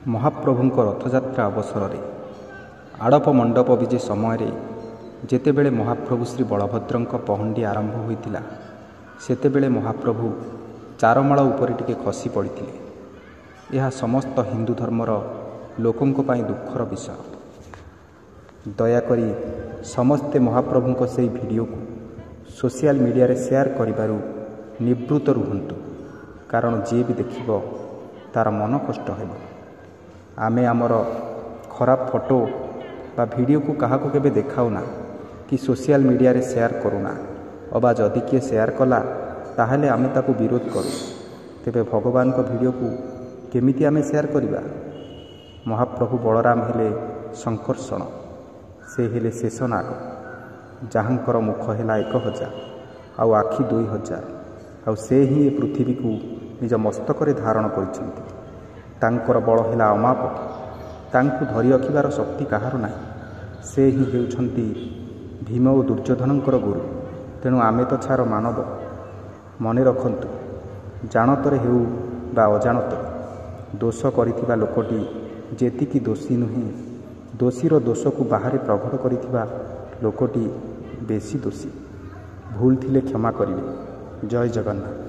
ମହାପ୍ରଭୁଙ୍କ ରଥଯାତ୍ରା ଅବସରରେ ଆଡ଼ପ ମଣ୍ଡପ ବିଜେ ସମୟରେ ଯେତେବେଳେ ମହାପ୍ରଭୁ ଶ୍ରୀ ବଳଭଦ୍ରଙ୍କ ପହଣ୍ଡି ଆରମ୍ଭ ହୋଇଥିଲା, ସେତେବେଳେ ମହାପ୍ରଭୁ ଚାରମାଳ ଉପରେ ଟିକେ ଖସି ପଡ଼ିଥିଲେ। ଏହା ସମସ୍ତ ହିନ୍ଦୁ ଧର୍ମର ଲୋକଙ୍କ ପାଇଁ ଦୁଃଖର ବିଷୟ। ଦୟାକରି ସମସ୍ତେ ମହାପ୍ରଭୁଙ୍କ ସେହି ଭିଡ଼ିଓକୁ ସୋସିଆଲ ମିଡ଼ିଆରେ ସେୟାର କରିବାରୁ ନିବୃତ୍ତ ରୁହନ୍ତୁ, କାରଣ ଯିଏ ବି ଦେଖିବ ତା'ର ମନ କଷ୍ଟ ହେବ। ଆମେ ଆମର ଖରାପ ଫଟୋ ବା ଭିଡ଼ିଓକୁ କାହାକୁ କେବେ ଦେଖାଉନା କି ସୋସିଆଲ ମିଡ଼ିଆରେ ସେୟାର କରୁନା, ଅବା ଯଦି କିଏ ସେୟାର କଲା ତାହେଲେ ଆମେ ତାକୁ ବିରୋଧ କରୁ। ତେବେ ଭଗବାନଙ୍କ ଭିଡ଼ିଓକୁ କେମିତି ଆମେ ସେୟାର କରିବା? ମହାପ୍ରଭୁ ବଳରାମ ହେଲେ ଶଙ୍କର୍ଷଣ, ସେ ହେଲେ ଶେଷନାଗ, ଯାହାଙ୍କର ମୁଖ ହେଲା 1000 ଆଉ ଆଖି 2000, ଆଉ ସେ ହିଁ ଏ ପୃଥିବୀକୁ ନିଜ ମସ୍ତକରେ ଧାରଣ କରିଛନ୍ତି। ତାଙ୍କର ବଳ ହେଲା ଅମାପ, ତାଙ୍କୁ ଧରି ରଖିବାର ଶକ୍ତି କାହାର ନାହିଁ। ସେ ହିଁ ହେଉଛନ୍ତି ଭୀମ ଓ ଦୁର୍ଯ୍ୟୋଧନଙ୍କର ଗୁରୁ। ତେଣୁ ଆମେ ତ ଛାର ମାନବ। ମନେ ରଖନ୍ତୁ, ଜାଣତରେ ହେଉ ବା ଅଜାଣତରେ, ଦୋଷ କରିଥିବା ଲୋକଟି ଯେତିକି ଦୋଷୀ ନୁହେଁ, ଦୋଷୀର ଦୋଷକୁ ବାହାରେ ପ୍ରଘଟ କରିଥିବା ଲୋକଟି ବେଶୀ ଦୋଷୀ। ଭୁଲ ଥିଲେ କ୍ଷମା କରିବେ। ଜୟ ଜଗନ୍ନାଥ।